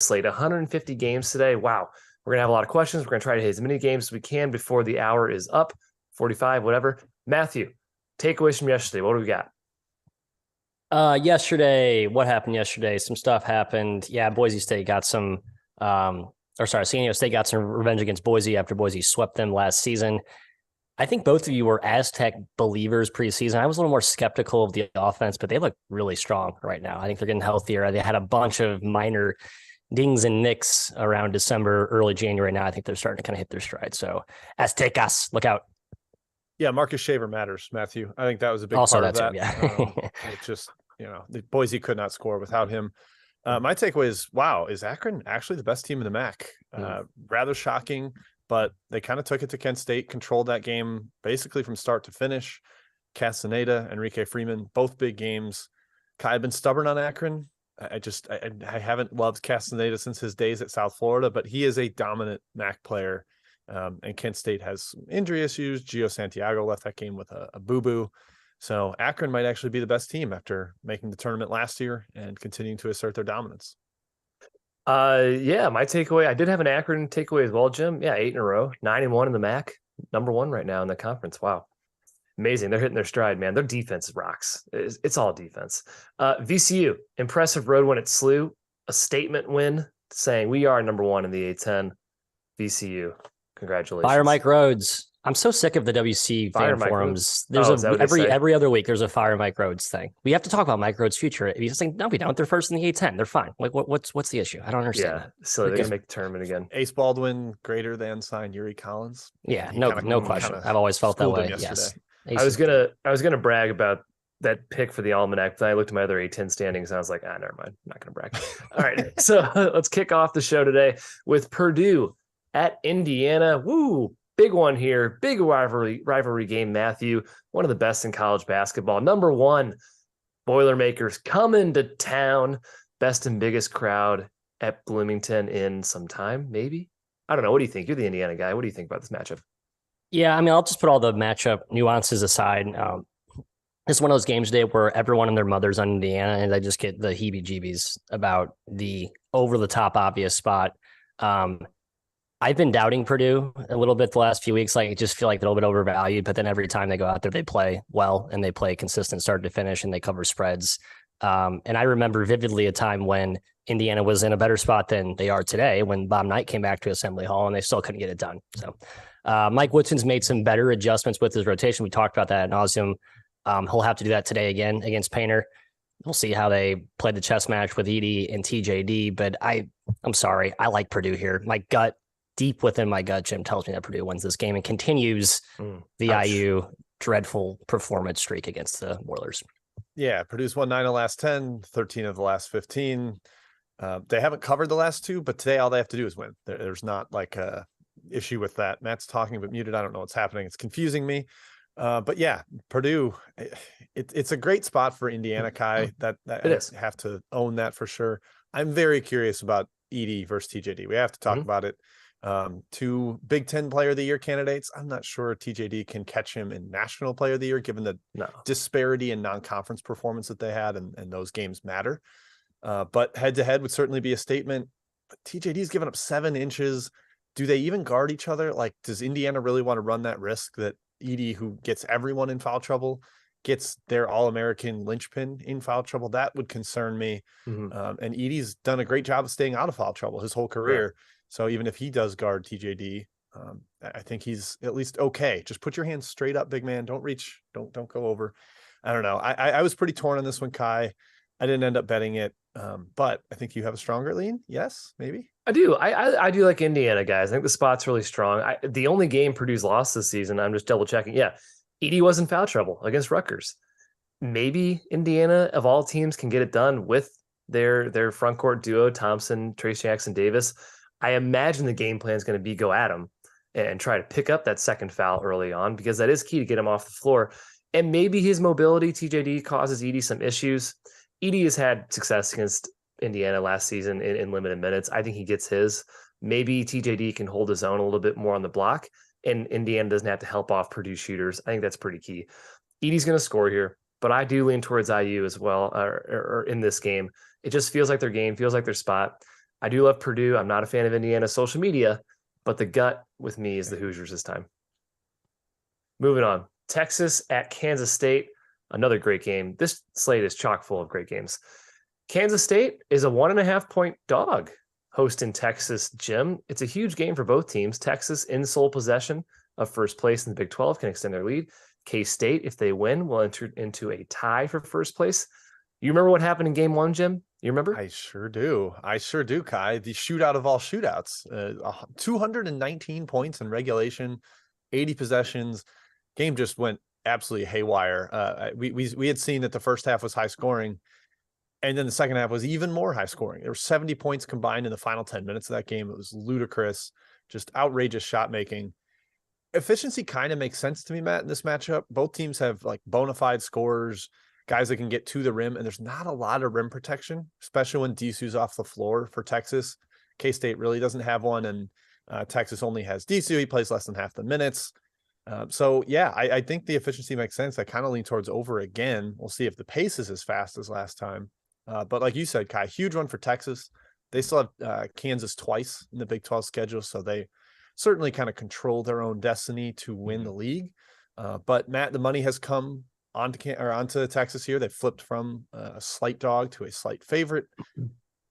slate. 150 games today. Wow. We're going to have a lot of questions. We're going to try to hit as many games as we can before the hour is up, 45, whatever. Matthew, takeaways from yesterday. What do we got? Yesterday, what happened yesterday? Some stuff happened. Yeah, Boise State got some, San Diego State got some revenge against Boise after Boise swept them last season. I think both of you were Aztec believers preseason. I was a little more skeptical of the offense, but they look really strong right now. I think they're getting healthier. They had a bunch of minor dings and nicks around December, early January. Now I think they're starting to kind of hit their stride. So Aztecas, look out. Yeah, Marcus Shaver matters, Matthew. I think that was a big Also part of that. Too, yeah. It just, the Boise could not score without him. My takeaway is, wow, is Akron actually the best team in the MAC? Rather shocking, but they kind of took it to Kent State, controlled that game basically from start to finish. Castaneda, Enrique Freeman, both big games. Kai had been stubborn on Akron. I haven't loved Castaneda since his days at South Florida, but he is a dominant MAC player. And Kent State has injury issues. Gio Santiago left that game with a boo-boo. So Akron might actually be the best team after making the tournament last year and continuing to assert their dominance. Yeah, my takeaway, I did have an Akron takeaway as well, Jim. Yeah, 8 in a row, 9-1 in the MAC, number 1 right now in the conference. Wow. Amazing. They're hitting their stride, man. Their defense rocks. It's all defense. VCU, impressive road win at SLU, a statement win saying we are number 1 in the A10. VCU. Congratulations. Fire Mike Rhodes. I'm so sick of the WC fan forums. There's every other week there's a Fire Mike Rhodes thing. We have to talk about Mike Rhodes' future. He's saying, no, we don't. They're first in the A10. They're fine. Like, what's the issue? I don't understand that. So they're gonna make the tournament again. Ace Baldwin greater than sign Yuri Collins. Yeah, no question. I've always felt that way. Yes. I was gonna brag about that pick for the Almanac, but I looked at my other A10 standings and I was like, never mind. I'm not gonna brag. All right. So let's kick off the show today with Purdue at Indiana. Woo! Big one here. Big rivalry game, Matthew. One of the best in college basketball. Number 1, Boilermakers coming to town. Best and biggest crowd at Bloomington in some time, maybe? I don't know. What do you think? You're the Indiana guy. What do you think about this matchup? Yeah, I mean, I'll just put all the matchup nuances aside. It's one of those games today where everyone and their mother's on Indiana, and I just get the heebie-jeebies about the over-the-top obvious spot. I've been doubting Purdue a little bit the last few weeks. Like, I just feel like they're a little bit overvalued, but then every time they go out there, they play well and they play consistent start to finish and they cover spreads. And I remember vividly a time when Indiana was in a better spot than they are today when Bob Knight came back to Assembly Hall and they still couldn't get it done. So Mike Woodson's made some better adjustments with his rotation. We talked about that ad nauseum. He'll have to do that today again against Painter. We'll see how they play the chess match with Edey and TJD, but I'm sorry. I like Purdue here. My gut, deep within my gut, Jim tells me that Purdue wins this game and continues the IU dreadful performance streak against the Oilers. Yeah, Purdue's won 9 of the last 10, 13 of the last 15. They haven't covered the last 2, but today all they have to do is win. There's not like a issue with that. Matt's talking but muted. I don't know what's happening. It's confusing me. But yeah, Purdue, it's a great spot for Indiana, Kai. That it is. Have to own that for sure. I'm very curious about Edey versus TJD. We have to talk about it. 2 Big Ten Player of the Year candidates. I'm not sure TJD can catch him in National Player of the Year, given the disparity in non-conference performance that they had, and those games matter. But head-to-head would certainly be a statement. But TJD's given up 7 inches. Do they even guard each other? Like, does Indiana really want to run that risk that Edey, who gets everyone in foul trouble, gets their All-American linchpin in foul trouble? That would concern me. And Edey's done a great job of staying out of foul trouble his whole career. Yeah. So even if he does guard TJD, I think he's at least okay. Just put your hands straight up, big man. Don't reach. Don't go over. I don't know. I was pretty torn on this one, Kai. I didn't end up betting it, but I think you have a stronger lean. Yes, maybe. I do. I do like Indiana, guys. I think the spot's really strong. The only game Purdue's lost this season, I'm just double checking. Yeah, Edey was in foul trouble against Rutgers. Maybe Indiana, of all teams, can get it done with their front court duo, Thompson, Trace Jackson Davis. I imagine the game plan is going to be go at him and try to pick up that second foul early on, because that is key to get him off the floor. And maybe his mobility, TJD, causes Edey some issues. Edey has had success against Indiana last season in limited minutes. I think he gets his. Maybe TJD can hold his own a little bit more on the block, and Indiana doesn't have to help off Purdue shooters. I think that's pretty key. Edey's going to score here, but I do lean towards IU as well, or in this game. It just feels like their game, feels like their spot. I do love Purdue. I'm not a fan of Indiana's social media, but the gut with me is the Hoosiers this time. Moving on. Texas at Kansas State. Another great game. This slate is chock full of great games. Kansas State is a 1.5-point dog hosting Texas, Jim. It's a huge game for both teams. Texas in sole possession of first place in the Big 12 can extend their lead. K-State, if they win, will enter into a tie for first place. You remember what happened in game one, Jim? You remember? I sure do, Kai. The shootout of all shootouts. 219 points in regulation, 80 possessions. Game just went absolutely haywire. We had seen that the first half was high scoring, and then the second half was even more high scoring. There were 70 points combined in the final 10 minutes of that game. It was ludicrous, just outrageous shot making. Efficiency kind of makes sense to me, Matt, in this matchup. Both teams have like bona fide scorers, guys that can get to the rim, and there's not a lot of rim protection, especially when Disu's off the floor for Texas. K-State really doesn't have one, and Texas only has Disu. He plays less than half the minutes. So, yeah, I think the efficiency makes sense. I kind of lean towards over again. We'll see if the pace is as fast as last time. But like you said, Kai, huge one for Texas. They still have Kansas twice in the Big 12 schedule, so they certainly kind of control their own destiny to win the league. But, Matt, the money has come onto Texas here. They flipped from a slight dog to a slight favorite.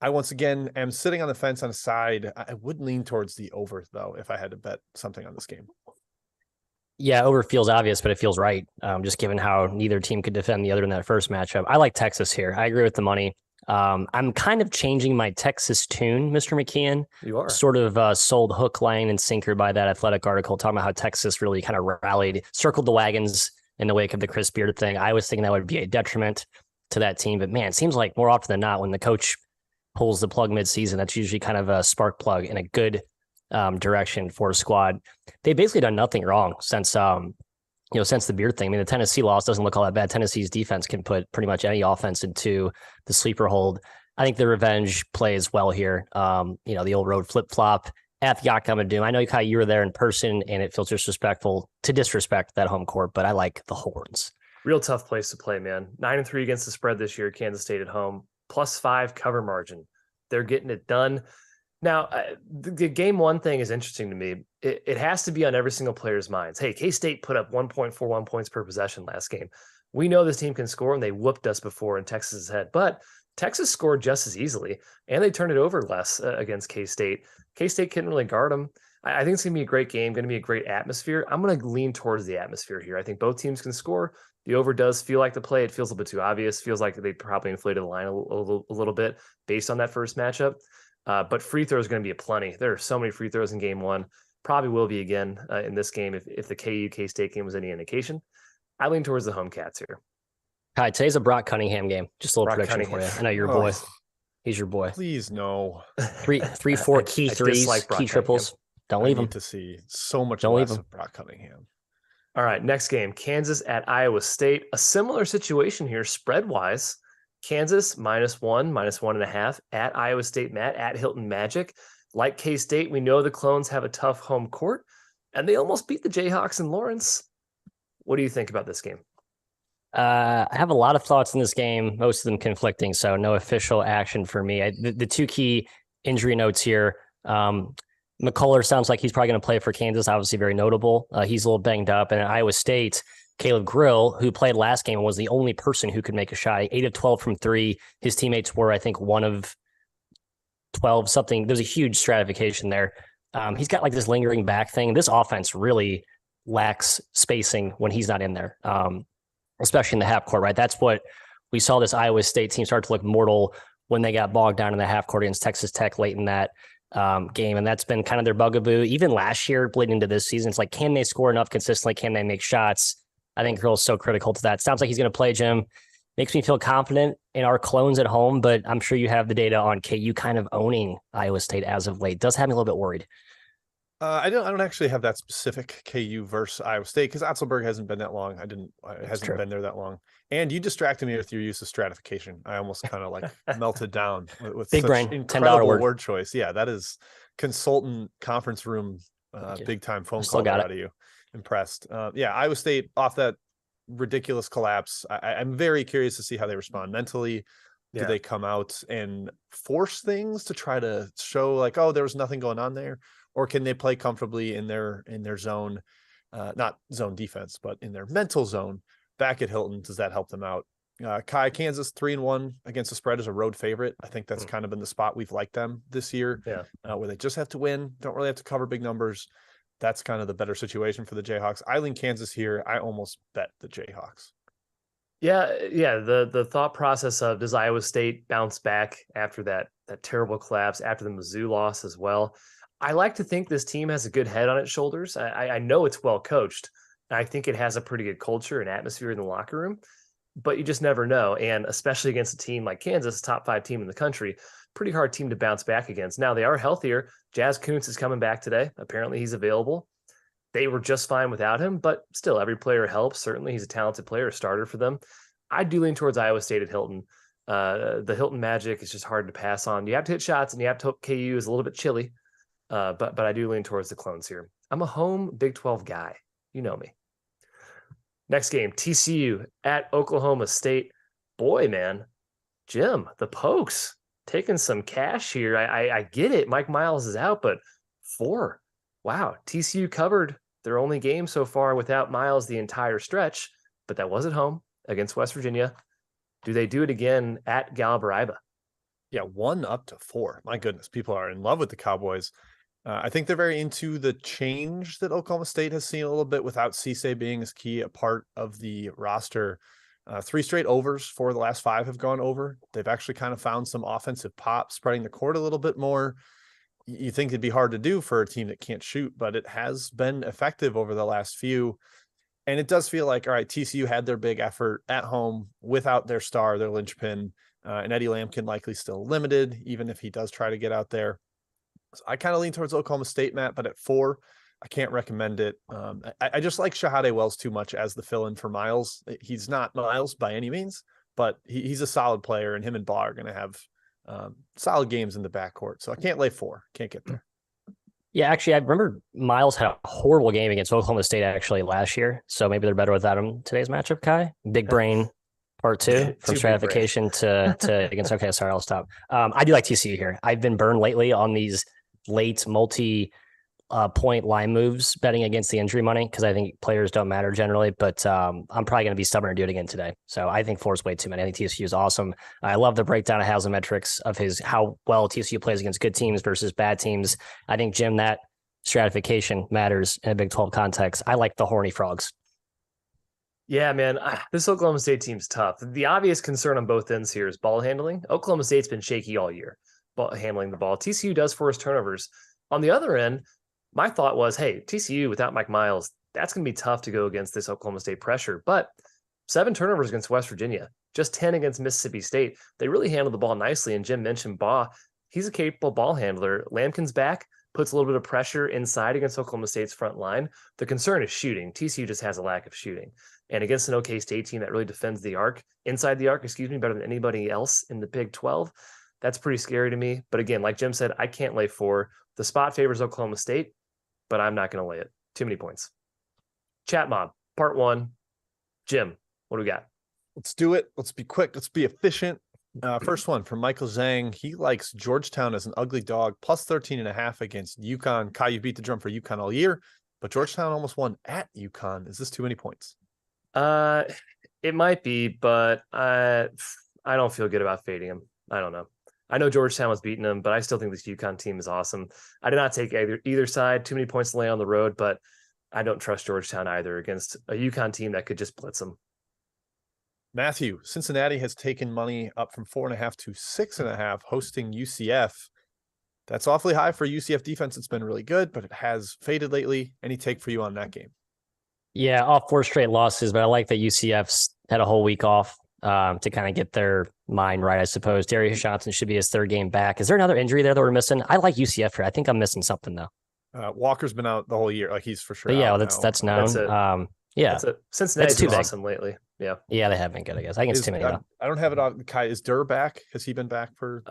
I once again am sitting on the fence on a side. I would lean towards the over, though, if I had to bet something on this game. Yeah, over feels obvious, but it feels right. Just given how neither team could defend the other in that first matchup. I like Texas here. I agree with the money. I'm kind of changing my Texas tune, Mr. McKeon. You are. Sort of sold hook, line, and sinker by that Athletic article talking about how Texas really kind of rallied, circled the wagons in the wake of the Chris Beard thing. I was thinking that would be a detriment to that team. But, man, it seems like more often than not when the coach pulls the plug midseason, that's usually kind of a spark plug in a good direction for a squad. They've basically done nothing wrong since the Beard thing. I mean, the Tennessee loss doesn't look all that bad. Tennessee's defense can put pretty much any offense into the sleeper hold. I think the revenge plays well here. The old road flip flop at the Yakama Doom. I know you were there in person, and it feels disrespectful to disrespect that home court, but I like the Horns. Real tough place to play, man. 9-3 against the spread this year. Kansas State at home, +5 cover margin. They're getting it done. Now, the game one thing is interesting to me. It has to be on every single player's minds. Hey, K-State put up 1.41 points per possession last game. We know this team can score, and they whooped us before in Texas's head. But Texas scored just as easily, and they turned it over less against K-State. K-State couldn't really guard them. I think it's going to be a great game, going to be a great atmosphere. I'm going to lean towards the atmosphere here. I think both teams can score. The over does feel like the play. It feels a bit too obvious. Feels like they probably inflated the line a little bit based on that first matchup. But free throws are going to be aplenty. There are so many free throws in game one. Probably will be again in this game if the K-State game was any indication. I lean towards the home Cats here. Hi, today's a Brock Cunningham game. Just a little Brock prediction Cunningham. for you. I know your boy. He's your boy. Please, no. 3-4 key threes, key triples. Don't leave him. I need to see so much Don't less leave him. of Brock Cunningham. All right, next game, Kansas at Iowa State. A similar situation here, spread-wise. Kansas -1, -1.5 at Iowa State, Matt, at Hilton Magic. Like K-State, we know the Clones have a tough home court, and they almost beat the Jayhawks in Lawrence. What do you think about this game? I have a lot of thoughts in this game, most of them conflicting, so no official action for me. The two key injury notes here, McCullough sounds like he's probably going to play for Kansas, obviously very notable. He's a little banged up, and at Iowa State, Caleb Grill, who played last game, was the only person who could make a shot. 8 of 12 from 3. His teammates were, I think, 1 of 12 something. There's a huge stratification there. He's got like this lingering back thing. This offense really lacks spacing when he's not in there, especially in the half court, right? That's what we saw this Iowa State team start to look mortal when they got bogged down in the half court against Texas Tech late in that game. And that's been kind of their bugaboo. Even last year, bleeding into this season, it's like, can they score enough consistently? Can they make shots? I think Grill's so critical to that. Sounds like he's going to play, Jim. Makes me feel confident in our Clones at home, but I'm sure you have the data on KU kind of owning Iowa State as of late. Does have me a little bit worried. I don't actually have that specific KU versus Iowa State because Otzelberg hasn't been that long. Hasn't been there that long. And you distracted me with your use of stratification. I almost kind of like melted down with big such brain, incredible $10 word choice. Yeah, that is consultant conference room, big time phone call out of you. Impressed. Iowa State off that ridiculous collapse. I'm very curious to see how they respond mentally. Do they come out and force things to try to show like, oh, there was nothing going on there? Or can they play comfortably in their zone, not zone defense, but in their mental zone back at Hilton? Does that help them out? Kai, Kansas 3-1 against the spread is a road favorite. I think that's kind of been the spot we've liked them this year, where they just have to win, don't really have to cover big numbers. That's kind of the better situation for the Jayhawks. I lean Kansas here. I almost bet the Jayhawks. Yeah. The thought process of, does Iowa State bounce back after that terrible collapse, after the Mizzou loss as well? I like to think this team has a good head on its shoulders. I know it's well coached. I think it has a pretty good culture and atmosphere in the locker room, but you just never know. And especially against a team like Kansas, top 5 team in the country, pretty hard team to bounce back against. Now they are healthier. Jazz Kuntz is coming back today. Apparently he's available. They were just fine without him, but still every player helps. Certainly he's a talented player, a starter for them. I do lean towards Iowa State at Hilton. The Hilton magic is just hard to pass on. You have to hit shots, and you have to hope KU is a little bit chilly. But I do lean towards the Clones here. I'm a home Big 12 guy. You know me. Next game, TCU at Oklahoma State. Boy, man, Jim, the Pokes taking some cash here. I get it. Mike Miles is out, but 4. Wow. TCU covered their only game so far without Miles the entire stretch, but that was at home against West Virginia. Do they do it again at Galbaraiba? Yeah, 1 up to 4. My goodness, people are in love with the Cowboys. I think they're very into the change that Oklahoma State has seen a little bit without Cisse being as key a part of the roster. 3 straight overs, 4 of the last 5 have gone over. They've actually kind of found some offensive pop, spreading the court a little bit more. You think it'd be hard to do for a team that can't shoot, but it has been effective over the last few. And it does feel like, all right, TCU had their big effort at home without their star, their linchpin, and Eddie Lampkin likely still limited, even if he does try to get out there. So I kind of lean towards Oklahoma State, Matt, but at 4, I can't recommend it. I just like Shahade Wells too much as the fill-in for Miles. He's not Miles by any means, but he's a solid player, and him and Baugh are going to have solid games in the backcourt. So I can't lay 4. Can't get there. Yeah, actually, I remember Miles had a horrible game against Oklahoma State actually last year. So maybe they're better without him today's matchup, Kai. Big brain part 2 from stratification to against. Okay, sorry, I'll stop. I do like TCU here. I've been burned lately on these late multi-point line moves betting against the injury money because I think players don't matter generally, but I'm probably going to be stubborn and do it again today. So I think 4 is way too many. I think TCU is awesome. I love the breakdown of Haslametrics of how well TCU plays against good teams versus bad teams. I think, Jim, that stratification matters in a Big 12 context. I like the Horny Frogs. Yeah, man, this Oklahoma State team's tough. The obvious concern on both ends here is ball handling. Oklahoma State's been shaky all year, handling the ball. TCU does force turnovers. On the other end, my thought was, hey, TCU without Mike Miles, that's going to be tough to go against this Oklahoma State pressure. But 7 turnovers against West Virginia, just 10 against Mississippi State. They really handled the ball nicely. And Jim mentioned Baugh. He's a capable ball handler. Lampkin's back, puts a little bit of pressure inside against Oklahoma State's front line. The concern is shooting. TCU just has a lack of shooting. And against an OK State team that really defends the arc, inside the arc, better than anybody else in the Big 12, that's pretty scary to me. But again, like Jim said, I can't lay 4. The spot favors Oklahoma State, but I'm not going to lay it. Too many points. Chat Mob, part 1. Jim, what do we got? Let's do it. Let's be quick. Let's be efficient. First one from Michael Zhang. He likes Georgetown as an ugly dog, plus 13.5 against UConn. Kai, you beat the drum for UConn all year, but Georgetown almost won at UConn. Is this too many points? It might be, but I don't feel good about fading him. I don't know. I know Georgetown was beating them, but I still think this UConn team is awesome. I did not take either side. Too many points to lay on the road, but I don't trust Georgetown either against a UConn team that could just blitz them. Matthew, Cincinnati has taken money up from 4.5 to 6.5, hosting UCF. That's awfully high for UCF defense. It's been really good, but it has faded lately. Any take for you on that game? Yeah, off 4 straight losses, but I like that UCF's had a whole week off to kind of get their mind right, I suppose. Darius Johnson should be his 3rd game back. Is there another injury there that we're missing? I like UCF here. I think I'm missing something, though. Walker's been out the whole year. Like, he's for sure. But yeah, well, that's known. Yeah. Cincinnati's too awesome lately. Yeah. Yeah, they have been good, I guess. I think it's too many, though. I don't have it on. Kai, is Durr back? Has he been back for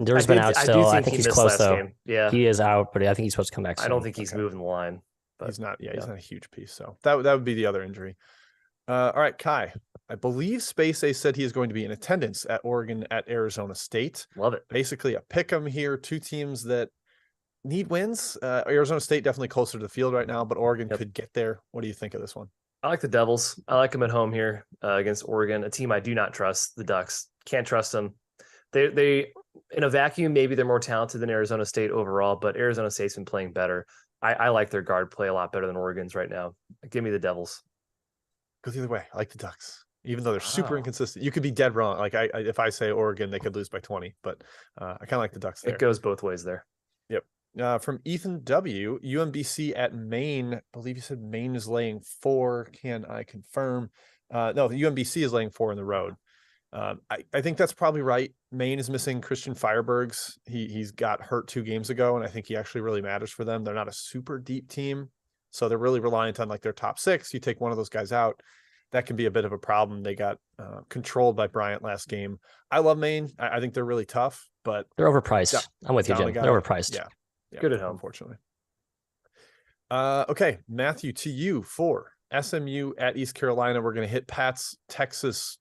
Durr's been out still. I think he's close, though. Game. Yeah. He is out, but I think he's supposed to come back soon. I don't think he's moving the line. But he's not. Yeah, he's not a huge piece. So that would be the other injury. All right, Kai, I believe Space A said he is going to be in attendance at Oregon at Arizona State. Love it. Basically a pick 'em here. Two teams that need wins. Arizona State definitely closer to the field right now, but Oregon could get there. What do you think of this one? I like the Devils. I like them at home here against Oregon, a team I do not trust. The Ducks, can't trust them. They in a vacuum, maybe they're more talented than Arizona State overall, but Arizona State's been playing better. I like their guard play a lot better than Oregon's right now. Give me the Devils. Go the other way. I like the Ducks, even though they're super Wow. inconsistent. You could be dead wrong. Like if I say Oregon, they could lose by 20, but I kind of like the Ducks there. It goes both ways there. Yep. From Ethan W, UMBC at Maine. I believe you said Maine is laying 4. Can I confirm? No, the UMBC is laying 4 in the road. I think that's probably right. Maine is missing Christian Firebergs. He's got hurt 2 games ago, and I think he actually really matters for them. They're not a super deep team, so they're really reliant on like their top 6. You take one of those guys out, that can be a bit of a problem. They got controlled by Bryant last game. I love Maine. I think they're really tough, but They're overpriced. I'm with you, Jim. They're overpriced. Yeah. Good at home, unfortunately. Okay, Matthew, to you for SMU at East Carolina. We're going to hit Pat's Texas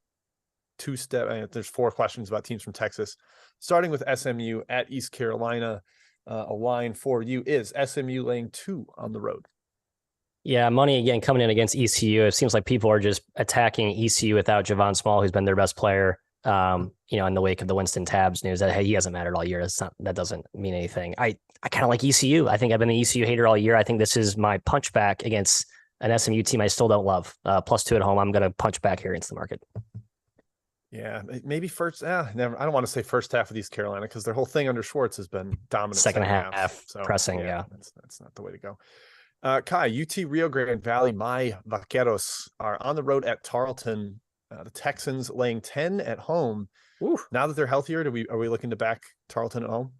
two-step. There's 4 questions about teams from Texas. Starting with SMU at East Carolina, a line for you is SMU laying 2 on the road. Yeah, money again coming in against ECU. It seems like people are just attacking ECU without Javon Small, who's been their best player. In the wake of the Winston Tabbs news that hey, he hasn't mattered all year. That doesn't mean anything. I kind of like ECU. I think I've been the ECU hater all year. I think this is my punch back against an SMU team I still don't love. +2 at home. I'm going to punch back here against the market. Yeah, maybe first. Never. I don't want to say first half of East Carolina because their whole thing under Schwartz has been dominant. Second half so, pressing. Yeah, that's not the way to go. Kai, UT Rio Grande Valley, my Vaqueros are on the road at Tarleton. The Texans laying 10 at home. Ooh. Now that they're healthier, are we looking to back Tarleton at home?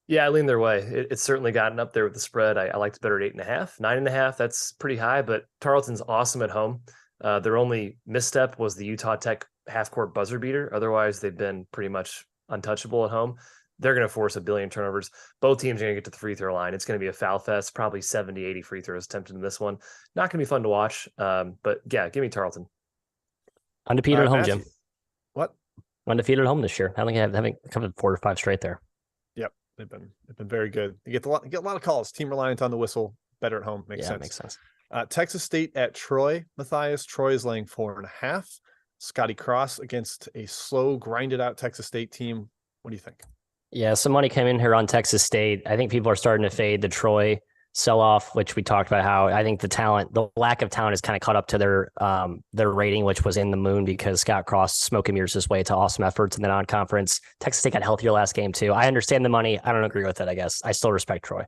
Yeah, I lean their way. It's certainly gotten up there with the spread. I liked it better at 8.5, 9.5. That's pretty high, but Tarleton's awesome at home. Their only misstep was the Utah Tech half-court buzzer beater. Otherwise, they've been pretty much untouchable at home. They're going to force a billion turnovers. Both teams are going to get to the free throw line. It's going to be a foul fest, probably 70, 80 free throws attempted in this one. Not going to be fun to watch, but yeah, give me Tarleton. Undefeated at home, Matthew. Jim. What? Undefeated at home this year. I think having covered 4 or 5 straight there. Yep, they've been very good. You get a lot of calls. Team reliant on the whistle. Better at home. Makes sense. Makes sense. Texas State at Troy. Matthias. Troy is laying 4.5. Scotty Cross against a slow, grinded out Texas State team. What do you think? Yeah, some money came in here on Texas State. I think people are starting to fade the Troy sell-off, which we talked about how I think the lack of talent has kind of caught up to their rating, which was in the moon because Scott Cross smoke and mirrors his way to awesome efforts in the non-conference. Texas State got healthier last game too. I understand the money. I don't agree with it, I guess. I still respect Troy.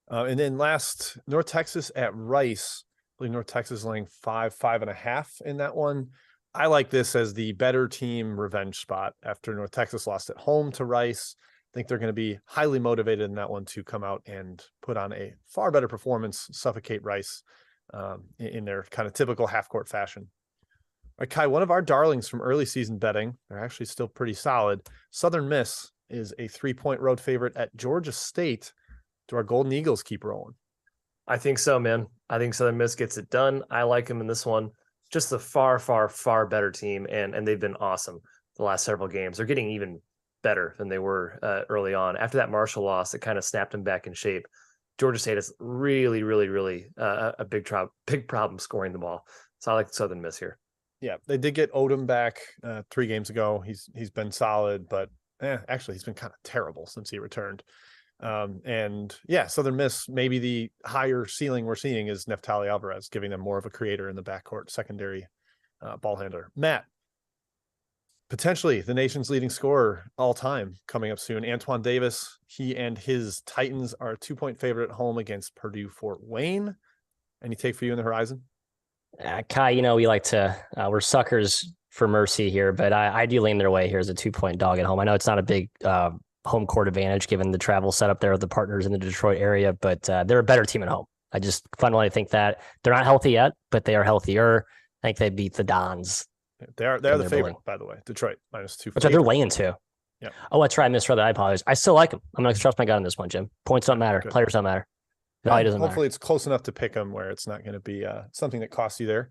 And then last, North Texas at Rice. I believe North Texas laying 5.5 in that one. I like this as the better team revenge spot after North Texas lost at home to Rice. I think they're going to be highly motivated in that one to come out and put on a far better performance, suffocate Rice in their kind of typical half-court fashion. All right, Kai, one of our darlings from early season betting, they're actually still pretty solid. Southern Miss is a 3-point road favorite at Georgia State. Do our Golden Eagles keep rolling? I think so, man. I think Southern Miss gets it done. I like them in this one. Just a far, far, far better team, and they've been awesome the last several games. They're getting even better than they were early on. After that Marshall loss, it kind of snapped them back in shape. Georgia State is really, really, really a big problem scoring the ball. So I like Southern Miss here. Yeah, they did get Odom back 3 games ago. He's been solid, but actually he's been kind of terrible since he returned. And yeah, Southern Miss, maybe the higher ceiling we're seeing is Neftali Alvarez, giving them more of a creator in the backcourt, secondary ball handler. Matt, potentially the nation's leading scorer all time coming up soon. Antoine Davis, he and his Titans are a 2-point favorite at home against Purdue Fort Wayne. Any take for you in the horizon? Kai, we like to, we're suckers for mercy here, but I do lean their way here as a 2-point dog at home. I know it's not a big home court advantage given the travel setup there with the partners in the Detroit area, but they're a better team at home. I just fundamentally think that they're not healthy yet, but they are healthier. I think they beat the Dons. They're the favorite, by the way. Detroit -2. Which they're laying 2. Yeah. Oh, that's right. I misread that. I apologize. I still like them. I'm going to trust my gut on this one, Jim. Points don't matter. Good. Players don't matter. Value doesn't matter. Hopefully it's close enough to pick them where it's not going to be something that costs you there.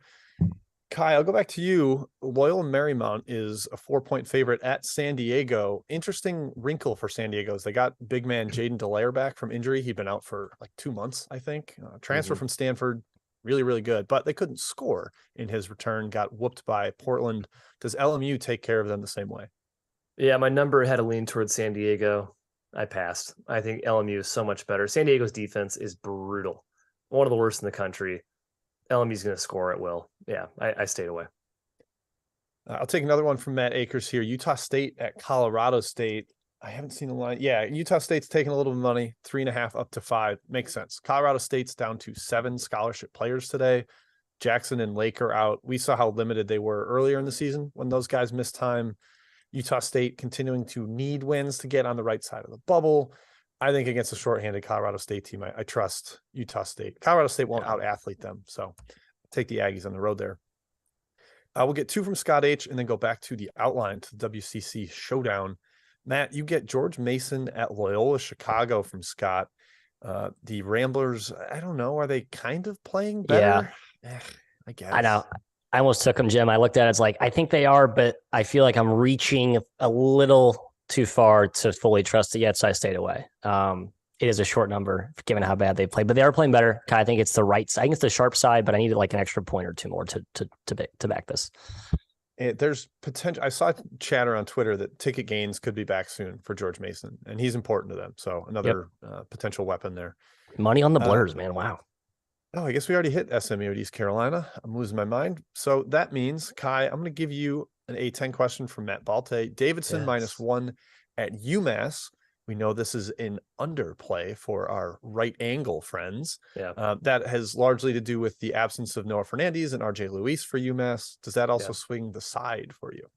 Kai, I'll go back to you. Loyola Marymount is a 4-point favorite at San Diego. Interesting wrinkle for San Diego is they got big man Jaden Delaire back from injury. He'd been out for like 2 months, I think. Transfer from Stanford, really, really good, but they couldn't score in his return, got whooped by Portland. Does LMU take care of them the same way? Yeah, my number had a lean towards San Diego. I passed. I think LMU is so much better. San Diego's defense is brutal, one of the worst in the country. LMU's going to score at will. Yeah, I stayed away. I'll take another one from Matt Akers here. Utah State at Colorado State. I haven't seen the line. Yeah, Utah State's taking a little bit of money, 3.5 up to 5. Makes sense. Colorado State's down to 7 scholarship players today. Jackson and Lake are out. We saw how limited they were earlier in the season when those guys missed time. Utah State continuing to need wins to get on the right side of the bubble. I think against a shorthanded Colorado State team, I trust Utah State. Colorado State won't out-athlete them, so take the Aggies on the road there. We'll get 2 from Scott H. and then go back to the outline to the WCC showdown. Matt, you get George Mason at Loyola Chicago from Scott. The Ramblers, I don't know, are they kind of playing better? Yeah, I guess. I know. I almost took them, Jim. I looked at it, it's like, I think they are, but I feel like I'm reaching a little too far to fully trust it yet, so I stayed away. It is a short number given how bad they play, but they are playing better. I think it's the right side. I think it's the sharp side, but I needed like an extra point or 2 more to back this. There's potential. I saw chatter on Twitter that Ticket Gains could be back soon for George Mason, and he's important to them. So another potential weapon there. Money on the Blurs, man. Wow. Oh, I guess we already hit SMU at East Carolina. I'm losing my mind. So that means, Kai, I'm going to give you an A10 question from Matt Balte. Davidson -1 at UMass. We know this is an underplay for our right angle friends. Yeah. That has largely to do with the absence of Noah Fernandez and RJ Luis for UMass. Does that also swing the side for you?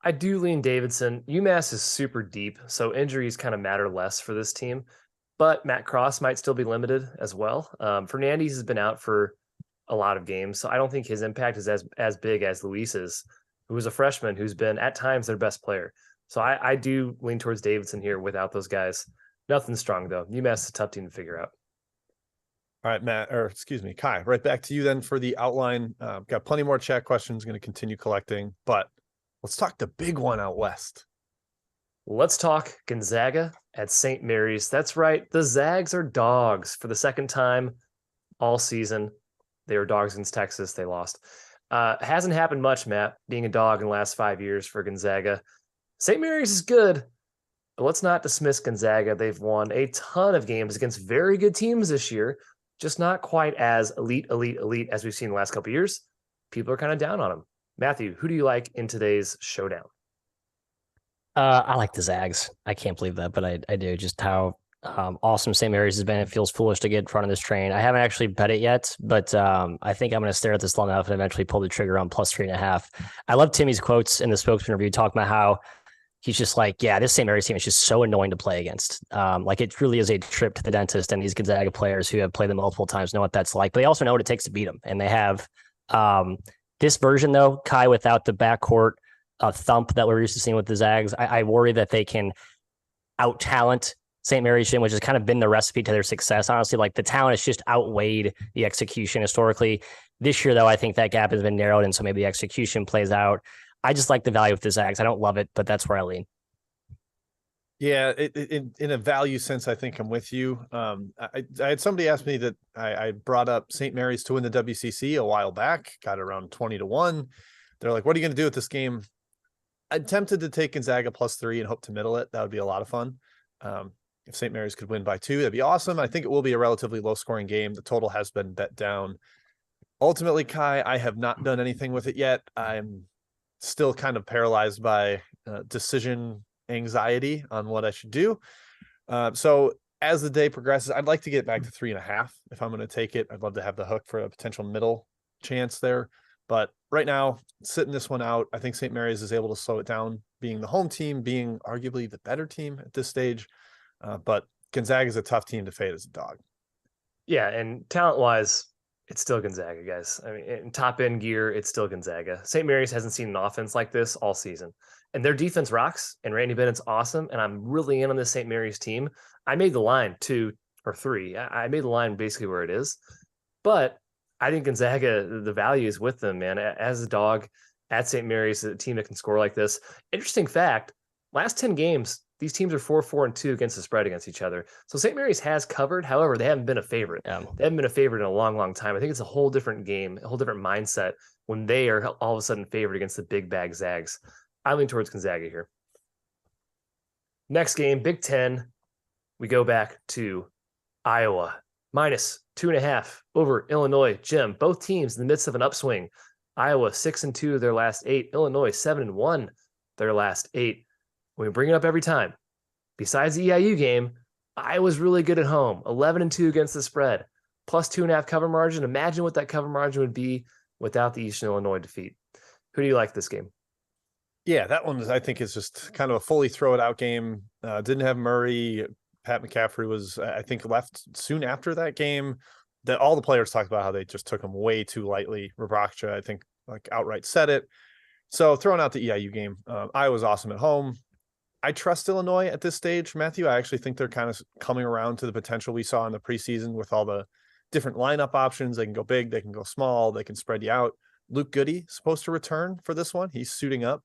I do lean Davidson. UMass is super deep, so injuries kind of matter less for this team. But Matt Cross might still be limited as well. Fernandez has been out for a lot of games, so I don't think his impact is as big as Luis's, who was a freshman who's been at times their best player. So I do lean towards Davidson here without those guys. Nothing strong, though. UMass is a tough team to figure out. All right, Kai, right back to you then for the outline. Got plenty more chat questions, going to continue collecting, but let's talk the big one out west. Let's talk Gonzaga at St. Mary's. That's right. The Zags are dogs for the second time all season. They were dogs against Texas. They lost. Hasn't happened much, Matt, being a dog in the last 5 years for Gonzaga. St. Mary's is good, but let's not dismiss Gonzaga. They've won a ton of games against very good teams this year, just not quite as elite as we've seen the last couple of years. People are kind of down on them. Matthew, who do you like in today's showdown? I like the Zags. I can't believe that, but I do. Just how awesome St. Mary's has been. It feels foolish to get in front of this train. I haven't actually bet it yet, but I think I'm going to stare at this long enough and eventually pull the trigger on +3.5. I love Timmy's quotes in the spokesman review talking about how he's just like, yeah, this St. Mary's team is just so annoying to play against. Like it really is a trip to the dentist, and these Gonzaga players who have played them multiple times know what that's like, but they also know what it takes to beat them. And they have this version though, Kai, without the backcourt thump that we're used to seeing with the Zags. I worry that they can out-talent St. Mary's Gym, which has kind of been the recipe to their success. Honestly, like the talent has just outweighed the execution historically. This year, though, I think that gap has been narrowed, and so maybe the execution plays out. I just like the value with the Zags. I don't love it, but that's where I lean. Yeah, in a value sense, I think I'm with you. I had somebody ask me that I brought up St. Mary's to win the WCC a while back, got around 20-1. They're like, what are you going to do with this game? I'm tempted to take Gonzaga +3 and hope to middle it. That would be a lot of fun. If St. Mary's could win by 2, that'd be awesome. I think it will be a relatively low-scoring game. The total has been bet down. Ultimately, Kai, I have not done anything with it yet. I'm still kind of paralyzed by decision anxiety on what I should do. So as the day progresses, I'd like to get back to 3.5 if I'm going to take it. I'd love to have the hook for a potential middle chance there. But right now, sitting this one out, I think St. Mary's is able to slow it down, being the home team, being arguably the better team at this stage. But Gonzaga is a tough team to fade as a dog. Yeah, and talent-wise, it's still Gonzaga, guys. I mean, in top-end gear, it's still Gonzaga. St. Mary's hasn't seen an offense like this all season. And their defense rocks, and Randy Bennett's awesome, and I'm really in on this St. Mary's team. I made the line 2 or 3. I made the line basically where it is. But I think Gonzaga, the value is with them, man. As a dog at St. Mary's, a team that can score like this. Interesting fact, last 10 games, these teams are 4-4-2 against the spread against each other. So St. Mary's has covered. However, they haven't been a favorite. They haven't been a favorite in a long, long time. I think it's a whole different game, a whole different mindset when they are all of a sudden favored against the big bag Zags. I lean towards Gonzaga here. Next game, Big Ten. We go back to Iowa, -2.5 over Illinois. Jim, both teams in the midst of an upswing. Iowa 6-2 their last 8. Illinois 7-1 their last 8. We bring it up every time. Besides the EIU game, Iowa's really good at home. 11-2 against the spread. +2.5 cover margin. Imagine what that cover margin would be without the Eastern Illinois defeat. Who do you like this game? Yeah, that one I think is just kind of a fully throw it out game. Didn't have Murray. Pat McCaffrey was, I think, left soon after that game. That all the players talked about how they just took him way too lightly. Rabaksha, I think, like outright said it. So throwing out the EIU game, Iowa's awesome at home. I trust Illinois at this stage, Matthew. I actually think they're kind of coming around to the potential we saw in the preseason with all the different lineup options. They can go big, they can go small, they can spread you out. Luke Goody supposed to return for this one. He's suiting up.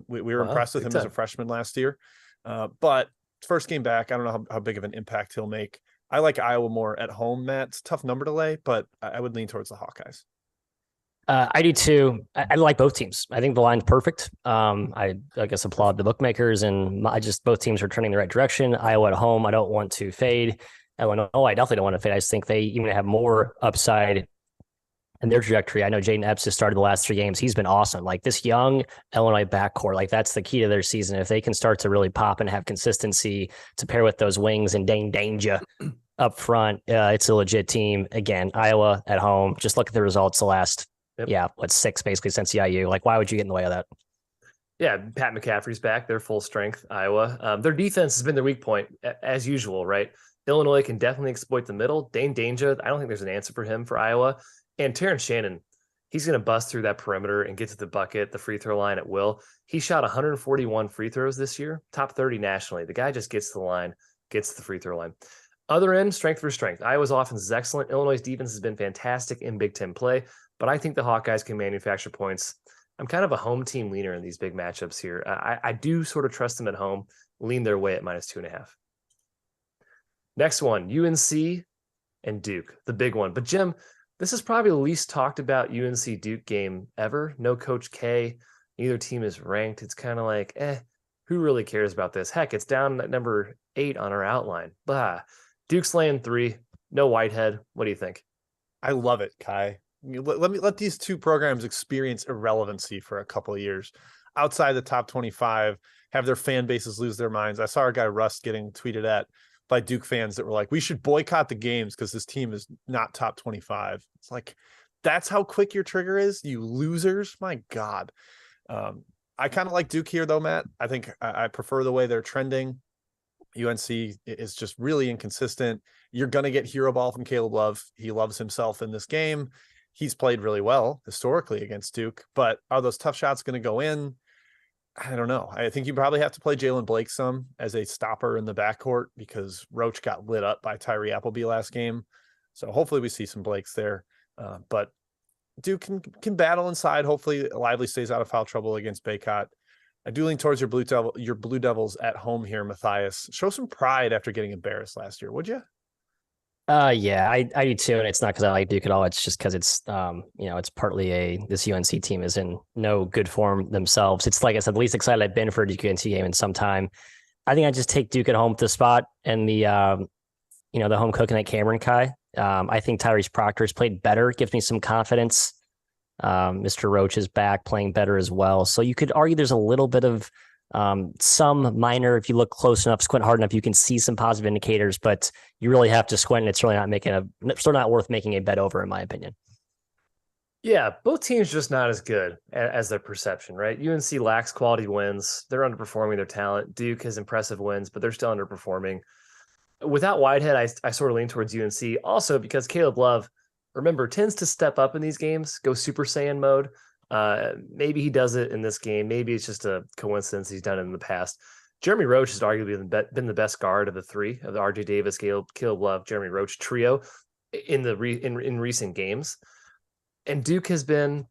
We were impressed with him as a freshman last year. But first game back, I don't know how big of an impact he'll make. I like Iowa more at home, Matt. It's a tough number to lay, but I would lean towards the Hawkeyes. I do too. I like both teams. I think the line's perfect. I guess applaud the bookmakers, and both teams are turning the right direction. Iowa at home, I don't want to fade. Illinois, I definitely don't want to fade. I just think they even have more upside in their trajectory. I know Jaden Epps has started the last 3 games. He's been awesome. Like this young Illinois backcourt, like that's the key to their season. If they can start to really pop and have consistency to pair with those wings and Dane Danger up front, it's a legit team. Again, Iowa at home. Just look at the results the last 6 basically since EIU. Like, why would you get in the way of that? Yeah, Pat McCaffrey's back. They're full strength, Iowa. Their defense has been their weak point, as usual, right? Illinois can definitely exploit the middle. Dane Danger, I don't think there's an answer for him for Iowa. And Terrence Shannon, he's going to bust through that perimeter and get to the bucket, the free throw line at will. He shot 141 free throws this year, top 30 nationally. The guy just gets to the line, gets to the free throw line. Other end, strength for strength. Iowa's offense is excellent. Illinois' defense has been fantastic in Big Ten play, but I think the Hawkeyes can manufacture points. I'm kind of a home team leaner in these big matchups here. I do sort of trust them at home, lean their way at -2.5. Next one, UNC and Duke, the big one. But Jim, this is probably the least talked about UNC Duke game ever. No Coach K. Neither team is ranked. It's kind of like, who really cares about this? Heck, it's down at number 8 on our outline. Blah. Duke's laying 3. No Whitehead. What do you think? I love it, Kai. Let these two programs experience irrelevancy for a couple of years outside the top 25, have their fan bases lose their minds. I saw our guy Russ getting tweeted at by Duke fans that were like, we should boycott the games because this team is not top 25. It's like, that's how quick your trigger is, you losers. My God. I kind of like Duke here though, Matt. I think I prefer the way they're trending. UNC is just really inconsistent. You're going to get hero ball from Caleb Love. He loves himself in this game. He's played really well historically against Duke, but are those tough shots going to go in? I don't know. I think you probably have to play Jalen Blake some as a stopper in the backcourt because Roach got lit up by Tyree Appleby last game. So hopefully we see some Blakes there. But Duke can battle inside. Hopefully Lively stays out of foul trouble against Baycott. I do lean towards your Blue Devils at home here, Matthias. Show some pride after getting embarrassed last year, would you? Yeah, I do too, and it's not because I like Duke at all. It's just because it's it's partly this UNC team is in no good form themselves. It's like I said, the least excited I've been for a Duke UNC game in some time. I think I just take Duke at home with the spot and the the home cooking at Cameron Kai. I think Tyrese Proctor has played better, gives me some confidence. Mr. Roach is back playing better as well. So you could argue there's a little bit of some minor, if you look close enough, squint hard enough, you can see some positive indicators, but you really have to squint and it's really not worth making a bet over, in my opinion. Yeah, both teams just not as good as their perception, right? UNC lacks quality wins. They're underperforming their talent. Duke has impressive wins, but they're still underperforming. Without Whitehead, I sort of lean towards UNC also because Caleb Love, remember, tends to step up in these games, go Super Saiyan mode. Maybe he does it in this game. Maybe it's just a coincidence he's done it in the past. Jeremy Roach has arguably been the best guard of the 3 of the RJ Davis, Caleb Love, Jeremy Roach trio in recent games. And Duke has been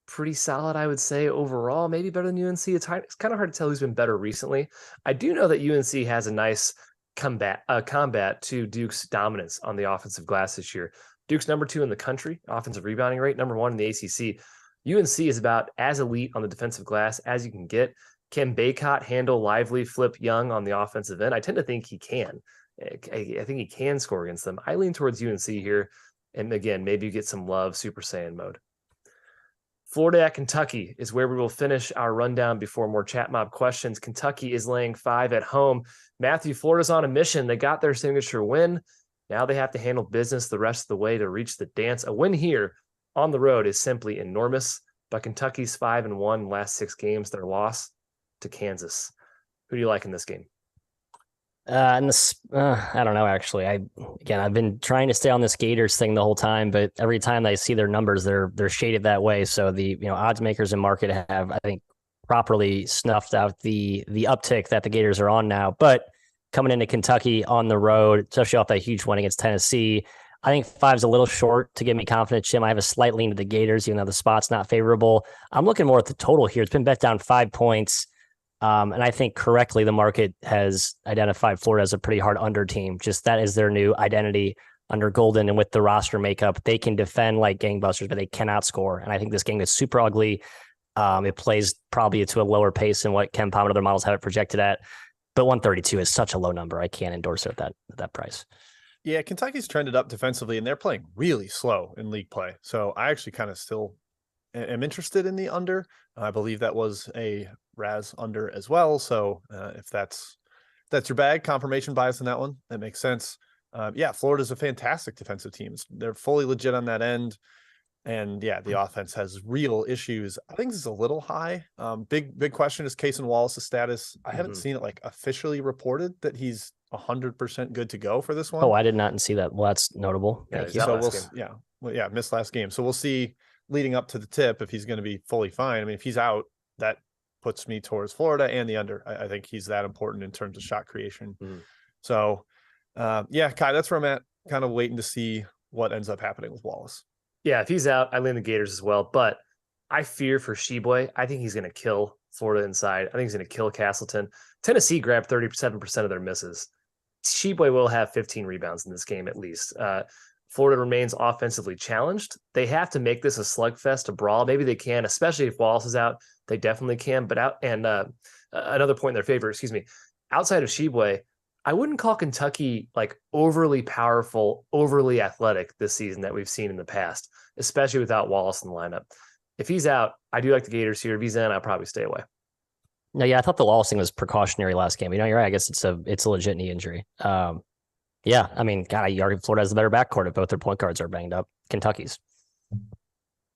pretty solid, I would say, overall, maybe better than UNC. It's kind of hard to tell who's been better recently. I do know that UNC has a nice combat to Duke's dominance on the offensive glass this year. Duke's number 2 in the country, offensive rebounding rate, number 1 in the ACC. UNC is about as elite on the defensive glass as you can get. Can Baycott handle Lively, Flip, Young on the offensive end? I tend to think he can. I think he can score against them. I lean towards UNC here. And again, maybe you get some love Super Saiyan mode. Florida at Kentucky is where we will finish our rundown before more chat mob questions. Kentucky is laying 5 at home. Matthew, Florida's on a mission. They got their signature win. Now they have to handle business the rest of the way to reach the dance. A win here on the road is simply enormous, but Kentucky's 5-1 last 6 games, their loss to Kansas. Who do you like in this game? I don't know, actually. I've been trying to stay on this Gators thing the whole time, but every time I see their numbers, they're shaded that way. So the odds makers in market have, I think, properly snuffed out the uptick that the Gators are on now. But coming into Kentucky on the road, especially off that huge win against Tennessee, I think 5's a little short to give me confidence, Jim. I have a slight lean to the Gators, even though the spot's not favorable. I'm looking more at the total here. It's been bet down 5 points. And I think correctly, the market has identified Florida as a pretty hard under team. Just that is their new identity under Golden. And with the roster makeup, they can defend like gangbusters, but they cannot score. And I think this game is super ugly. It plays probably to a lower pace than what Ken Palm and other models have it projected at. But 132 is such a low number. I can't endorse it at that price. Yeah, Kentucky's trended up defensively, and they're playing really slow in league play. So I actually kind of still am interested in the under. I believe that was a Raz under as well. So if that's your bag, confirmation bias in that one, that makes sense. Yeah, Florida's a fantastic defensive team. They're fully legit on that end. And yeah, the offense has real issues. I think this is a little high. Big question is Cason Wallace's status. I haven't seen it like officially reported that he's 100% good to go for this one. Oh, I did not see that. Well, that's notable. Yeah, missed last game. So we'll see leading up to the tip if he's going to be fully fine. I mean, if he's out, that puts me towards Florida and the under. I think he's that important in terms of shot creation. So yeah, Kai, that's where I'm at, kind of waiting to see what ends up happening with Wallace. Yeah, if he's out, I lean the Gators as well. But I fear for Sheboy. I think he's going to kill Florida inside. I think he's going to kill Castleton. Tennessee grabbed 37% of their misses. Sheboy will have 15 rebounds in this game at least. Florida remains offensively challenged. They have to make this a slugfest, a brawl. Maybe they can, especially if Wallace is out. They definitely can. But another point in their favor, outside of Sheboy, I wouldn't call Kentucky like overly powerful, overly athletic this season that we've seen in the past, especially without Wallace in the lineup. If he's out, I do like the Gators here. If he's in, I'll probably stay away. No, yeah, I thought the Wallace thing was precautionary last game. You're right. I guess it's a legit knee injury. Yeah, I mean, God, you argue Florida has the better backcourt if both their point guards are banged up. Kentucky's.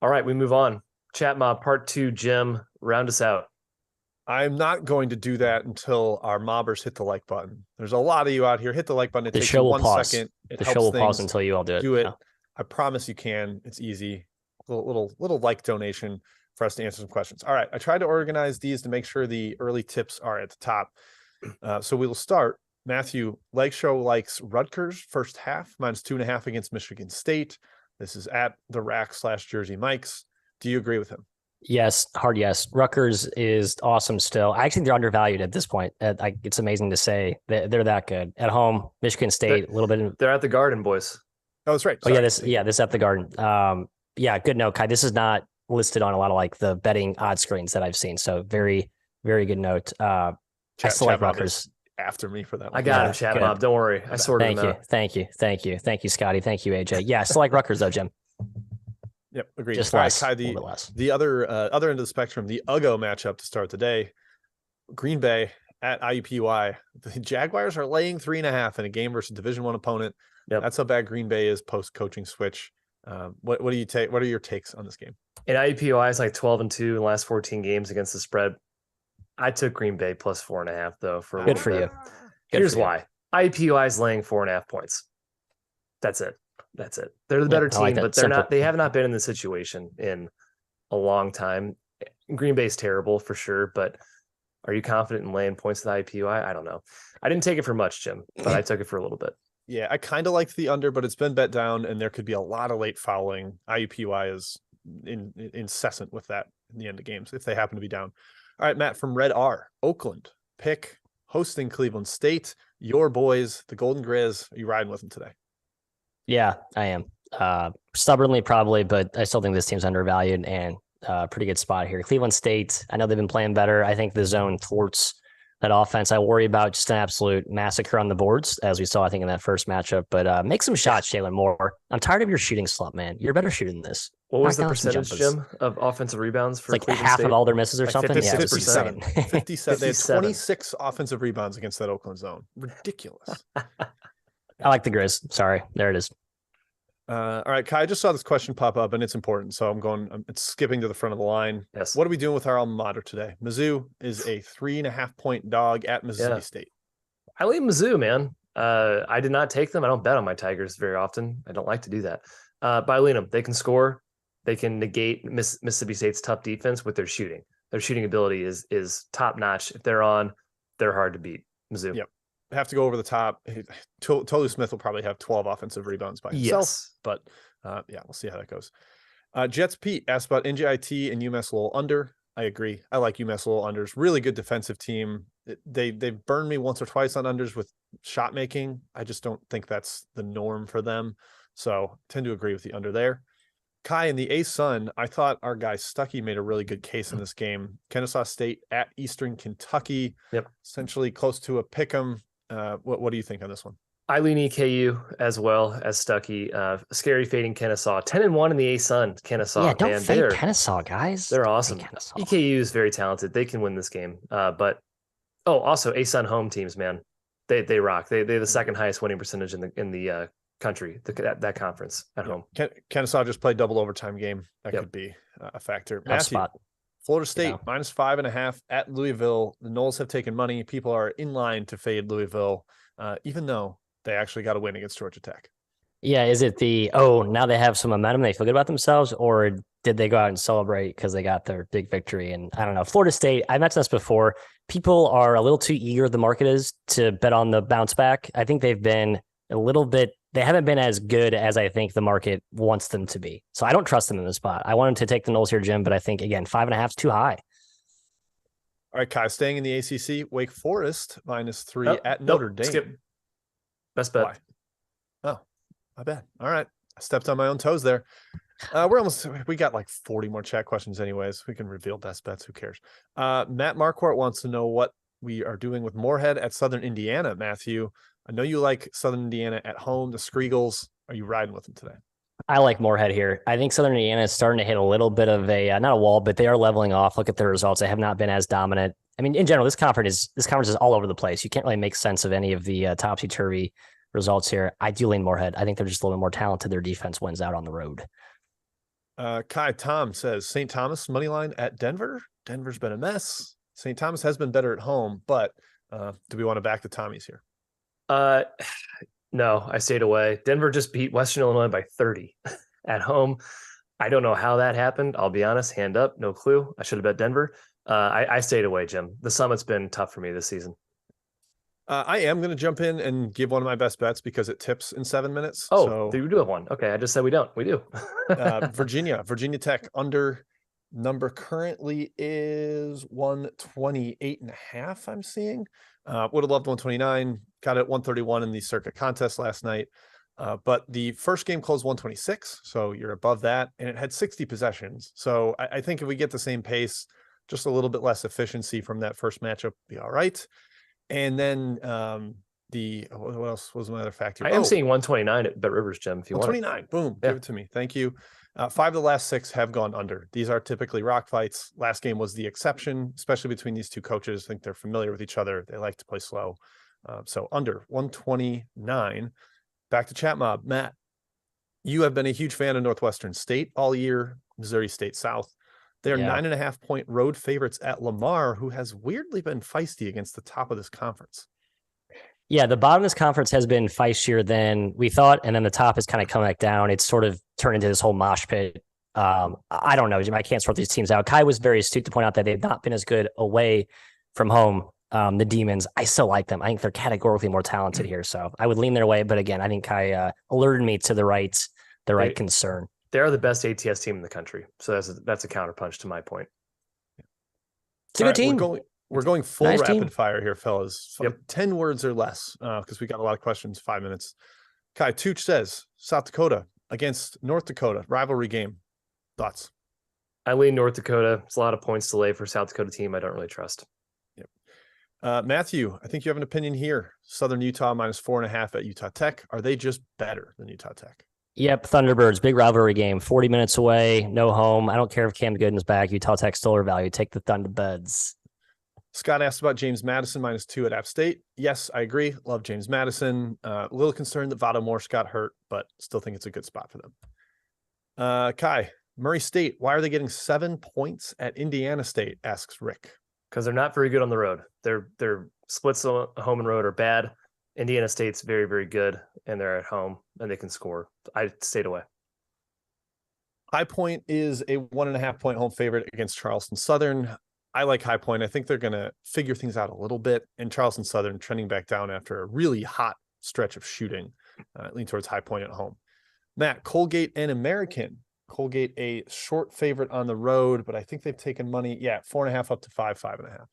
All right, we move on. Chat Mob Part 2, Jim, round us out. I'm not going to do that until our mobbers hit the like button. There's a lot of you out here. Hit the like button. It takes you 1 second. The show will pause until you all do it. Do it. Yeah. I promise you can. It's easy. Little like donation for us to answer some questions. All right. I tried to organize these to make sure the early tips are at the top. So we will start. Matthew, Leg Show likes Rutgers first half, -2.5 against Michigan State. This is at the Rack/Jersey Mike's. Do you agree with him? Yes, hard yes. Rutgers is awesome still. I think they're undervalued at this point. It's amazing to say they're that good. At home, Michigan State, a little bit. They're at the Garden, boys. Oh, that's right. Sorry. Oh, yeah, this at the Garden. Yeah, good note, Kai. This is not listed on a lot of like the betting odds screens that I've seen. So very, very good note. I still like Rutgers. After me for that one. I got him, Chat Mob. Don't worry. I sorted him out. Thank you, Scotty. Thank you, AJ. Yeah, I still like Rutgers though, Jim. Yep, agreed. Just all less, right, Kai, a little bit less. The other end of the spectrum, the UGO matchup to start the day. Green Bay at IUPUI. The Jaguars are laying 3.5 in a game versus Division I opponent. Yep. That's how bad Green Bay is post coaching switch. What do you take? What are your takes on this game? And IUPUI is like 12-2 in the last 14 games against the spread. I took Green Bay plus 4.5 though. Good for you. Here's why. IUPUI is laying 4.5 points. That's it. They're the better team, but they have not been in this situation in a long time. Green Bay's terrible for sure, but are you confident in laying points with IUPUI? I don't know. I didn't take it for much, Jim, but I took it for a little bit. Yeah, I kind of liked the under, but it's been bet down and there could be a lot of late fouling. IUPUI is incessant with that in the end of games if they happen to be down. All right, Matt from Red R, Oakland pick hosting Cleveland State. Your boys, the Golden Grizz. Are you riding with them today? Yeah, I am. Stubbornly, probably, but I still think this team's undervalued and pretty good spot here. Cleveland State, I know they've been playing better. I think the zone thwarts that offense. I worry about just an absolute massacre on the boards, as we saw, I think, in that first matchup. But make some shots, Jalen Moore. I'm tired of your shooting slump, man. You're a better shooter than this. What was the percentage, Jim, of offensive rebounds for like Cleveland half State? of all their misses or Like something? 57. Yeah, 57. They had 26 offensive rebounds against that Oakland zone. Ridiculous. I like the Grizz. Sorry. There it is. All right, Kai, I just saw this question pop up and it's important. So I'm skipping to the front of the line. Yes. What are we doing with our alma mater today? Mizzou is a 3.5-point dog at Mississippi State. I leave Mizzou, man. I did not take them. I don't bet on my Tigers very often. I don't like to do that. But I lean them. They can score. They can negate Mississippi State's tough defense with their shooting. Their shooting ability is top notch. If they're on, they're hard to beat. Mizzou. Yep. Have to go over the top. Tolu Smith will probably have 12 offensive rebounds by himself, but we'll see how that goes. Jets Pete asked about NJIT and UMass Lowell under. I agree. I like UMass Lowell unders. Really good defensive team. They've burned me once or twice on unders with shot making. I just don't think that's the norm for them. So tend to agree with the under there. Kai in the A-Sun, I thought our guy Stuckey made a really good case in this game. Kennesaw State at Eastern Kentucky. Yep. Essentially close to a pick 'em. What do you think on this one? I lean EKU as well as Stuckey. Scary fading Kennesaw. 10-1 in the A-Sun. Kennesaw. Yeah, don't fade Kennesaw, guys. They're awesome. EKU is very talented. They can win this game. Also A-Sun home teams, man. They rock. They're the second highest winning percentage in the country. That conference at home. Kennesaw just played double overtime game. That could be a factor. Matthew, Florida State -5.5 at Louisville. The Noles have taken money. People are in line to fade Louisville, even though they actually got a win against Georgia Tech. Yeah, is it now they have some momentum, they feel good about themselves, or did they go out and celebrate because they got their big victory? And I don't know. Florida State, I mentioned this before, people are a little too eager, the market is, to bet on the bounce back. I think they've been they haven't been as good as I think the market wants them to be. So I don't trust them in this spot. I wanted to take the Noles here, Jim, but I think, again, 5.5 is too high. All right, Kai, staying in the ACC, Wake Forest -3 at Notre Dame. Skip. Best bet. Why? Oh, my bad. All right. I stepped on my own toes there. We got like 40 more chat questions anyways. We can reveal best bets. Who cares? Matt Marquardt wants to know what we are doing with Moorhead at Southern Indiana, Matthew. I know you like Southern Indiana at home, the Screagles. Are you riding with them today? I like Moorhead here. I think Southern Indiana is starting to hit a little bit of not a wall, but they are leveling off. Look at their results. They have not been as dominant. I mean, in general, this conference is all over the place. You can't really make sense of any of the topsy-turvy results here. I do lean Moorhead. I think they're just a little bit more talented. Their defense wins out on the road. Kai Tom says St. Thomas money line at Denver. Denver's been a mess. St. Thomas has been better at home, but do we want to back the Tommies here? No, I stayed away. Denver just beat Western Illinois by 30 at home. I don't know how that happened. I'll be honest, hand up, no clue. I should have bet Denver. I stayed away, Jim. The Summit's been tough for me this season. I am going to jump in and give one of my best bets because it tips in 7 minutes. So you do have one. Okay, I just said we don't. We do. Virginia Tech under number currently is 128.5. I'm seeing. Would have loved 129. Got it at 131 in the circuit contest last night. But the first game closed 126, so you're above that, and it had 60 possessions. So I think if we get the same pace, just a little bit less efficiency from that first matchup, be all right. And then what else was my other factor? I am seeing 129 at BetRivers, Jim. If you want 129, boom, give it to me. Thank you. 5 of the last 6 have gone under. These are typically rock fights. Last game was the exception, especially between these two coaches. I think they're familiar with each other. They like to play slow. So under 129. Back to chat mob. Matt, you have been a huge fan of Northwestern State all year, Missouri State South. They're 9.5-point road favorites at Lamar, who has weirdly been feisty against the top of this conference. Yeah, the bottom of this conference has been feistier than we thought, and then the top has kind of come back down. It's sort of turned into this whole mosh pit. I don't know, Jim. I can't sort these teams out. Kai was very astute to point out that they've not been as good away from home. The Demons, I still like them. I think they're categorically more talented here, so I would lean their way. But again, I think Kai alerted me to the right concern. They're the best ATS team in the country. So that's a counterpunch to my point. It's a good team. We're going full Nice rapid team. fire here, fellas. Yep. 10 words or less, because we got a lot of questions. 5 minutes. Kai Tooch says South Dakota against North Dakota, rivalry game. Thoughts? I lean North Dakota. It's a lot of points to lay for South Dakota team I don't really trust. Yep. Matthew, I think you have an opinion here. Southern Utah -4.5 at Utah Tech. Are they just better than Utah Tech? Yep, Thunderbirds, big rivalry game. 40 minutes away, no home. I don't care if Cam Gooden's back. Utah Tech still are value. Take the Thunderbirds. Scott asked about James Madison -2 at App State. Yes, I agree. Love James Madison. A little concerned that Vado Morse got hurt, but still think it's a good spot for them. Kai, Murray State, why are they getting 7 points at Indiana State? Asks Rick. Because they're not very good on the road. Their splits on home and road are bad. Indiana State's very, very good, and they're at home, and they can score. I stayed away. High Point is a 1.5 point home favorite against Charleston Southern. I like High Point. I think they're going to figure things out a little bit, and Charleston Southern trending back down after a really hot stretch of shooting. Lean towards High Point at home. Matt, Colgate and American. Colgate a short favorite on the road, but I think they've taken money. Yeah, 4.5 up to 5.5.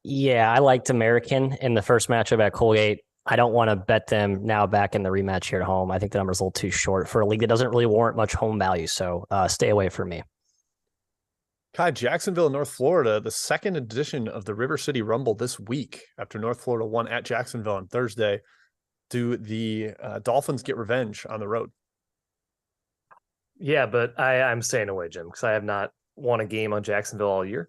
Yeah, I liked American in the first matchup at Colgate. I don't want to bet them now back in the rematch here at home. I think the number's a little too short for a league that doesn't really warrant much home value. So stay away from me. Kai, Jacksonville, North Florida, the second edition of the River City Rumble this week after North Florida won at Jacksonville on Thursday. Do the Dolphins get revenge on the road? Yeah, but I'm staying away, Jim, because I have not won a game on Jacksonville all year.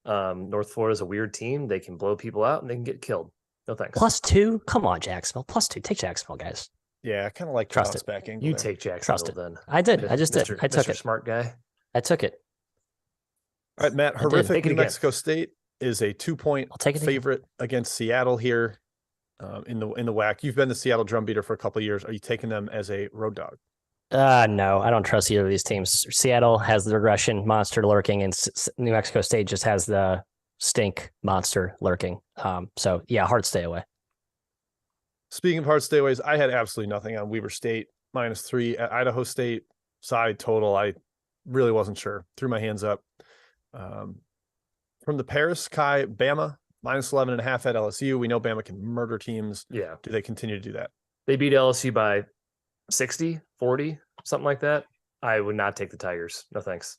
North Florida's a weird team. They can blow people out and they can get killed. No thanks. +2? Come on, Jacksonville. +2. Take Jacksonville, guys. Yeah, I kind of like Trust it. back angle You there. take Jacksonville then. I did. I just did. I took Mr. it. Smart guy. I took it. All right, Matt. I did. Horrific Take it New again. Mexico State is a 2-point I'll take it again. favorite against Seattle here in the WAC. You've been the Seattle drum beater for a couple of years. Are you taking them as a road dog? No, I don't trust either of these teams. Seattle has the regression monster lurking, and New Mexico State just has the stink monster lurking. So yeah, hard stay away. Speaking of hard stayaways, I had absolutely nothing on Weber State -3 at Idaho State side total. I really wasn't sure. Threw my hands up. From the Paris, Kai, Bama -11.5 at LSU. We know Bama can murder teams. Yeah. Do they continue to do that? They beat LSU by 60, 40, something like that. I would not take the Tigers. No thanks.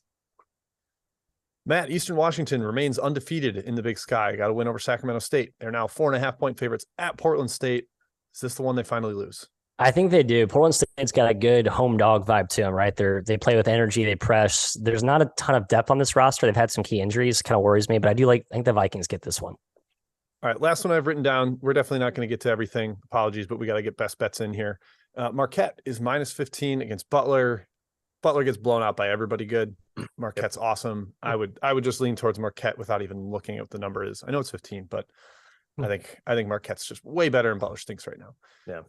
Matt, Eastern Washington remains undefeated in the Big Sky. Got to win over Sacramento State. They're now 4.5 point favorites at Portland State. Is this the one they finally lose? I think they do. Portland State's got a good home dog vibe to them, right? They play with energy, they press. There's not a ton of depth on this roster. They've had some key injuries, kind of worries me, but I think the Vikings get this one. All right, last one I've written down. We're definitely not going to get to everything. Apologies, but we got to get best bets in here. Marquette is -15 against Butler. Butler gets blown out by everybody good. Marquette's awesome. I would just lean towards Marquette without even looking at what the number is. I know it's 15, but I think Marquette's just way better and Butler stinks right now. Yeah.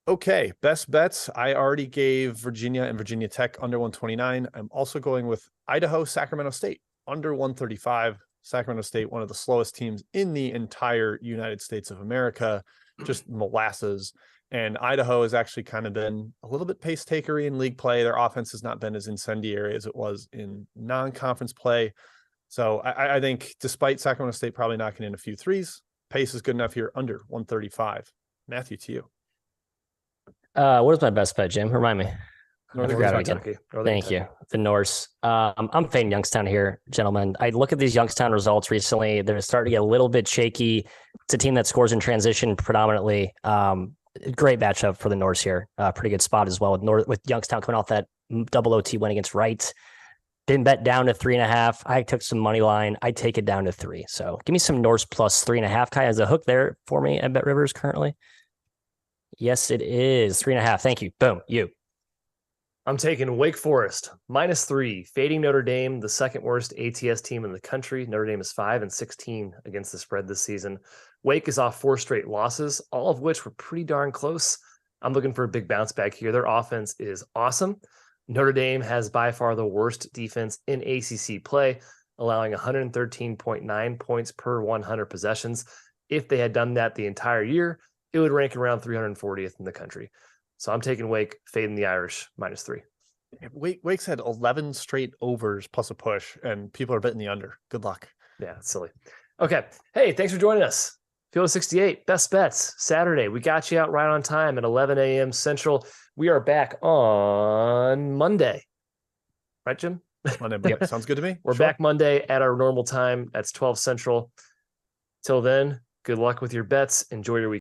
Okay, best bets. I already gave Virginia and Virginia Tech under 129. I'm also going with Idaho, Sacramento State under 135. Sacramento State, one of the slowest teams in the entire United States of America, just molasses. And Idaho has actually kind of been a little bit pace takery in league play. Their offense has not been as incendiary as it was in non-conference play. So I think despite Sacramento State probably knocking in a few threes, pace is good enough here under 135. Matthew, to you. What is my best bet, Jim? Remind me. Northern forgot it Kentucky. again. Northern Thank Kentucky. you. The Norse. I'm fading Youngstown here, gentlemen. I look at these Youngstown results recently. They're starting to get a little bit shaky. It's a team that scores in transition predominantly. Great matchup for the Norse here. Pretty good spot as well with Youngstown coming off that double OT win against Wright. Didn't bet down to 3.5. I took some money line. I take it down to 3. So give me some Norse plus 3.5. Kai has a hook there for me at BetRivers currently. Yes, it is 3.5. Thank you. Boom. You. I'm taking Wake Forest -3, fading Notre Dame, the second worst ATS team in the country. Notre Dame is 5-16 against the spread this season. Wake is off 4 straight losses, all of which were pretty darn close. I'm looking for a big bounce back here. Their offense is awesome. Notre Dame has by far the worst defense in ACC play, allowing 113.9 points per 100 possessions. If they had done that the entire year, it would rank around 340th in the country. So I'm taking Wake, fading the Irish -3. Wake's had 11 straight overs plus a push, and people are betting the under. Good luck. Yeah, it's silly. Okay. Hey, thanks for joining us. Field 68, best bets, Saturday. We got you out right on time at 11 a.m. Central. We are back on Monday. Right, Jim? Monday. Yep. Sounds good to me. We're back Monday at our normal time. That's 12 Central. Till then, good luck with your bets. Enjoy your week.